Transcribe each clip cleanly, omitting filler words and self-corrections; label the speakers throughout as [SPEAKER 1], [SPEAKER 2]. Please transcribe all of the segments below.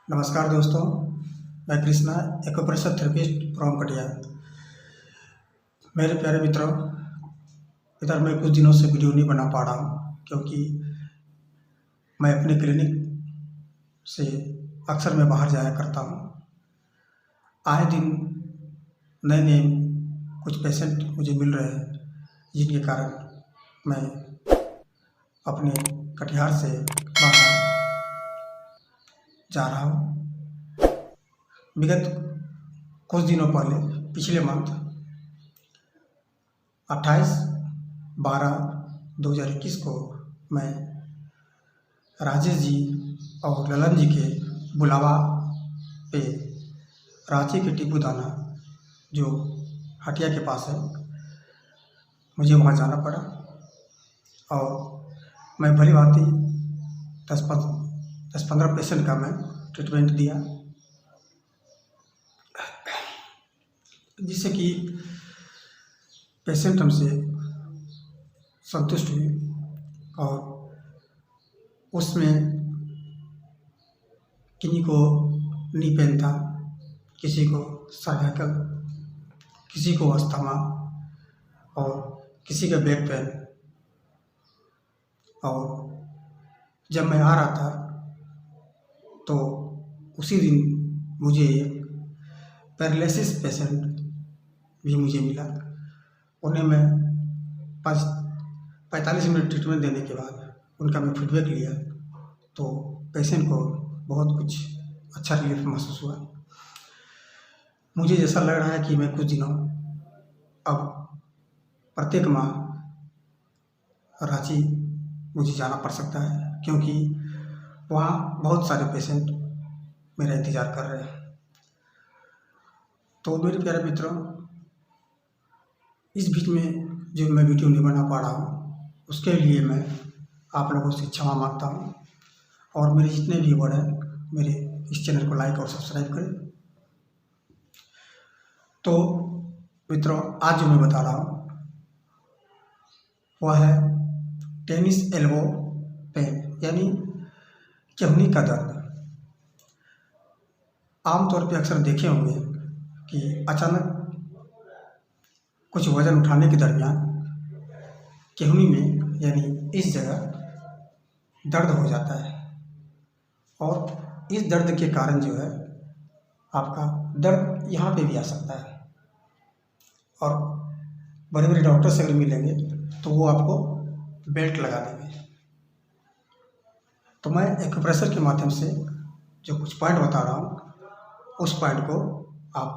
[SPEAKER 1] नमस्कार दोस्तों, मैं कृष्णा एक्यूप्रेशर थेरेपिस्ट फ्रॉम कटिया। मेरे प्यारे मित्रों, इधर मैं कुछ दिनों से वीडियो नहीं बना पा रहा हूँ क्योंकि मैं अपने क्लिनिक से अक्सर मैं बाहर जाया करता हूँ। आए दिन नए नए कुछ पेशेंट मुझे मिल रहे हैं, जिनके कारण मैं अपने कटिहार से बाहर जा रहा हूँ। विगत कुछ दिनों पहले पिछले मंथ 28/12/2021 को मैं राजेश जी और ललन जी के बुलावा पे रांची के टीपू दाना जो हटिया के पास है, मुझे वहाँ जाना पड़ा और मैं भली भांति 10-15 पेशेंट का मैं ट्रीटमेंट दिया, जिससे कि पेशेंट हमसे संतुष्ट हुए और उसमें किन्हीं को नी पेन था, किसी को सर्वाइकल, किसी को अस्थमा और किसी का बैक पेन। और जब मैं आ रहा था तो उसी दिन मुझे पैरालिसिस पेशेंट भी मुझे मिला। उन्हें मैं 45 मिनट ट्रीटमेंट देने के बाद उनका मैं फीडबैक लिया तो पेशेंट को बहुत कुछ अच्छा रिलीफ महसूस हुआ। मुझे जैसा लग रहा है कि मैं कुछ दिनों अब प्रत्येक माह रांची मुझे जाना पड़ सकता है, क्योंकि वहाँ बहुत सारे पेशेंट मेरा इंतज़ार कर रहे हैं। तो मेरे प्यारे मित्रों, इस बीच में जो मैं वीडियो नहीं बना पा रहा हूँ उसके लिए मैं आप लोगों से क्षमा मांगता हूँ। और मेरे जितने व्यूअर हैं, मेरे इस चैनल को लाइक और सब्सक्राइब करें। तो मित्रों, आज जो मैं बता रहा हूँ वह है टेनिस एल्बो पेन, यानी केहनी का दर्द। आमतौर पे अक्सर देखे होंगे कि अचानक कुछ वजन उठाने के दरमियान केहनी में यानी इस जगह दर्द हो जाता है और इस दर्द के कारण जो है आपका दर्द यहाँ पे भी आ सकता है। और बड़े बड़े डॉक्टर से अगर मिलेंगे तो वो आपको बेल्ट लगा देंगे। तो मैं एक्यूप्रेशर के माध्यम से जो कुछ पॉइंट बता रहा हूँ उस पॉइंट को आप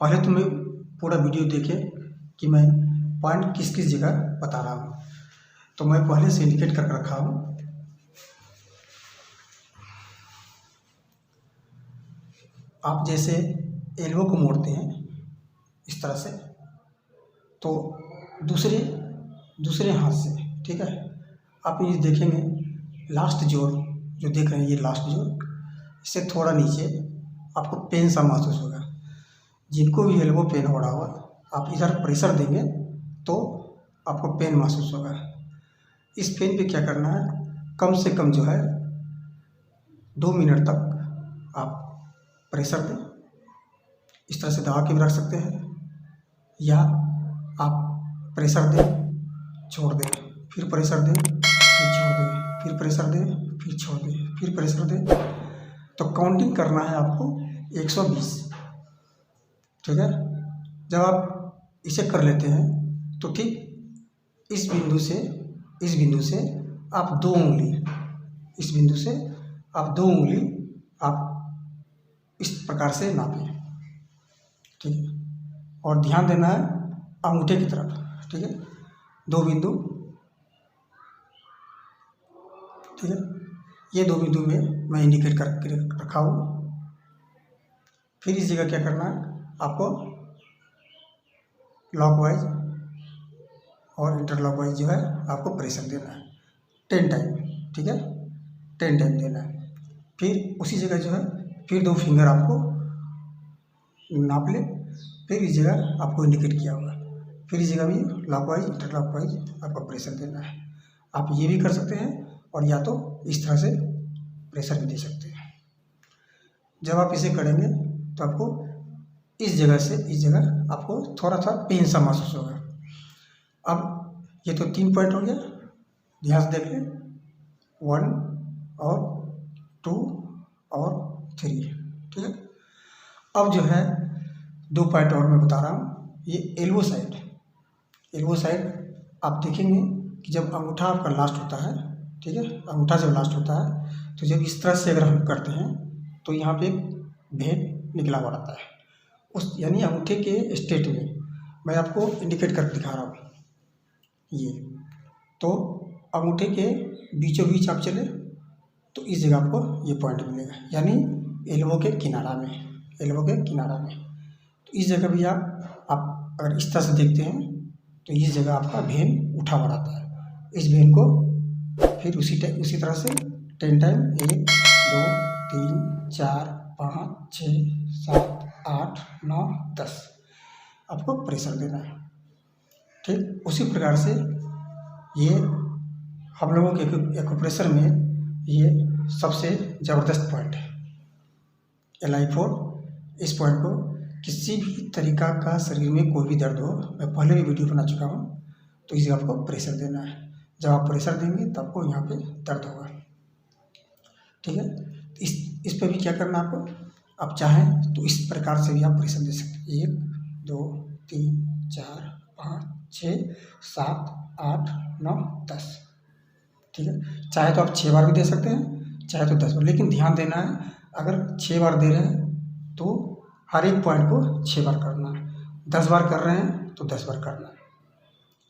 [SPEAKER 1] पहले तो मैं पूरा वीडियो देखें कि मैं पॉइंट किस किस जगह बता रहा हूँ। तो मैं पहले से इंडिकेट कर रखा हूँ। आप जैसे एल्बो को मोड़ते हैं इस तरह से, तो दूसरे हाथ से, ठीक है, आप ये देखेंगे लास्ट जोड़ जो देख रहे हैं, ये लास्ट जोड़, इससे थोड़ा नीचे आपको पेन सा महसूस होगा। जिनको भी एल्बो पेन हो रहा होगा, आप इधर प्रेशर देंगे तो आपको पेन महसूस होगा। इस पेन पे क्या करना है, कम से कम जो है 2 मिनट तक आप प्रेशर दें। इस तरह से दबा के भी रख सकते हैं, या आप प्रेशर दें, छोड़ दें, फिर प्रेशर दें, फिर छोड़ दें, फिर प्रेशर दें, फिर छोड़ दें, फिर प्रेशर दें। तो काउंटिंग करना है आपको 120, ठीक है। जब आप इसे कर लेते हैं तो ठीक इस बिंदु से आप 2 उंगली, इस बिंदु से आप 2 उंगली आप इस प्रकार से नापें, ठीक है। और ध्यान देना है अंगूठे की तरफ, ठीक है। 2 बिंदु, ठीक है। ये 2 बिंदु में मैं इंडिकेट करके रखा हूँ। फिर इस जगह क्या करना है, आपको लॉकवाइज और इंटरलॉकवाइज जो है आपको प्रेशर देना है 10 टाइम, ठीक है, 10 टाइम देना है। फिर उसी जगह जो है फिर 2 फिंगर आपको नाप ले, फिर इस जगह आपको इंडिकेट किया होगा, फिर इस जगह भी लॉकवाइज इंटरलॉकवाइज आपको प्रेशर देना है। आप ये भी कर सकते हैं और या तो इस तरह से प्रेशर भी दे सकते हैं। जब आप इसे करेंगे तो आपको इस जगह से इस जगह आपको थोड़ा सा पेन सा महसूस होगा। अब ये तो 3 पॉइंट हो गया, ध्यान से देख लें, 1 और 2 और 3, ठीक है। अब जो है 2 पॉइंट और मैं बता रहा हूँ, ये एल्बो साइड आप देखेंगे कि जब अंगूठा आपका लास्ट होता है, ठीक है, अंगूठा जब लास्ट होता है तो जब इस तरह से अगर हम करते हैं तो यहाँ पे भेद निकला हुआ रहता है, उस यानी अंगूठे के स्टेट में मैं आपको इंडिकेट कर दिखा रहा हूँ। ये तो अंगूठे के बीचों बीच आप चले तो इस जगह आपको ये पॉइंट मिलेगा, यानी एल्बो के किनारा में। तो इस जगह भी आप अगर इस तरह से देखते हैं तो इस जगह आपका भेन उठा हुआ रहता है। इस भेन को फिर उसी तरह से 10 टाइम 1 2 3 4 5 6 7 8 9 10 आपको प्रेशर देना है, ठीक। उसी प्रकार से ये हम लोगों के एक्यूप्रेशर में ये सबसे ज़बरदस्त पॉइंट है, LI4। इस पॉइंट को किसी भी तरीका का शरीर में कोई भी दर्द हो, मैं पहले भी वीडियो बना चुका हूँ, तो इसे आपको प्रेशर देना है। जब आप प्रेशर देंगे तब आपको यहाँ पे दर्द होगा, ठीक है। इस पे भी क्या करना है आपको, आप चाहें तो इस प्रकार से भी आप प्रेशर दे सकते हैं, 1 2 3 4 5 6 7 8 9 10, ठीक है। चाहे तो आप 6 बार भी दे सकते हैं, चाहे तो 10 बार, लेकिन ध्यान देना है अगर 6 बार दे रहे हैं तो हर एक पॉइंट को 6 बार करना है, 10 बार कर रहे हैं तो 10 बार करना है,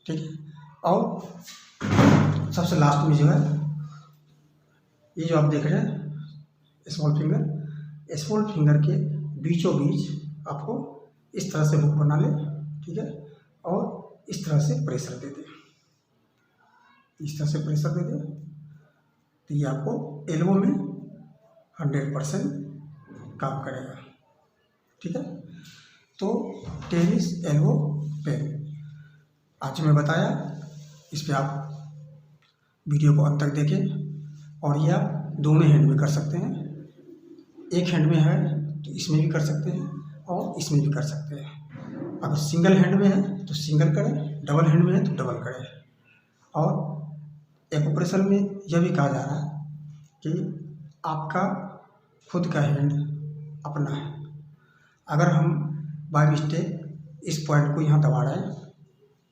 [SPEAKER 1] ठीक है। और सबसे लास्ट में जो है ये जो आप देख रहे हैं स्मॉल फिंगर के बीचों बीच आपको इस तरह से हुक बना ले, ठीक है, और इस तरह से प्रेशर दे दे, तो ये आपको एल्बो में 100% काम करेगा, ठीक है। तो टेनिस एल्बो पेन आज मैं बताया, इस पे आप वीडियो को अंत तक देखें, और ये आप दोनों हैंड में कर सकते हैं। एक हैंड में है तो इसमें भी कर सकते हैं और इसमें भी कर सकते हैं। अगर सिंगल हैंड में है तो सिंगल करें, डबल हैंड में है तो डबल करें। और एक्यूप्रेशर में यह भी कहा जा रहा है कि आपका खुद का हैंड अपना है। अगर हम बाय मिस्टेक इस पॉइंट को यहाँ दबा रहे हैं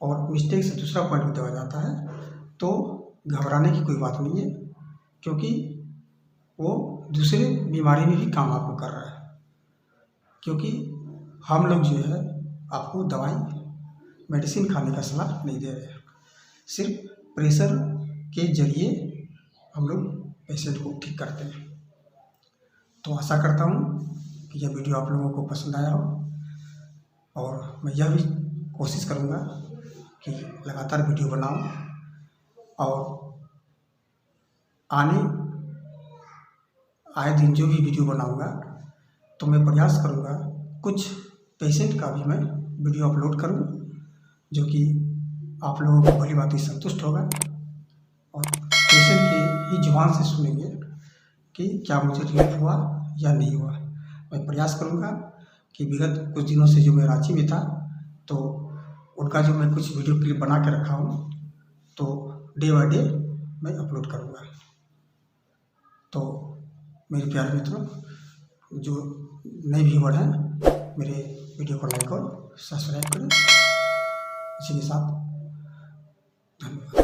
[SPEAKER 1] और मिस्टेक से दूसरा पॉइंट भी दबा जाता है तो घबराने की कोई बात नहीं है, क्योंकि वो दूसरे बीमारी में भी काम आपको कर रहा है। क्योंकि हम लोग जो है आपको दवाई मेडिसिन खाने का सलाह नहीं दे रहे हैं, सिर्फ प्रेशर के जरिए हम लोग पेशेंट को ठीक करते हैं। तो आशा करता हूँ कि यह वीडियो आप लोगों को पसंद आया हो, और मैं यह भी कोशिश करूँगा कि लगातार वीडियो बनाऊँ, और आए दिन जो भी वीडियो बनाऊँगा तो मैं प्रयास करूँगा कुछ पेशेंट का भी मैं वीडियो अपलोड करूँ, जो कि आप लोगों को भली बात ही संतुष्ट होगा, और पेशेंट की ही जुबान से सुनेंगे कि क्या मुझे रिलीफ हुआ या नहीं हुआ। मैं प्रयास करूँगा कि विगत कुछ दिनों से जो मैं रांची में था तो उनका जो मैं कुछ वीडियो क्लिप बना के रखा हूँ तो डे बाय डे मैं अपलोड करूँगा। तो मेरे प्यारे मित्रों, जो नए व्यूअर हैं मेरे वीडियो को लाइक और सब्सक्राइब करें। इसी के साथ धन्यवाद।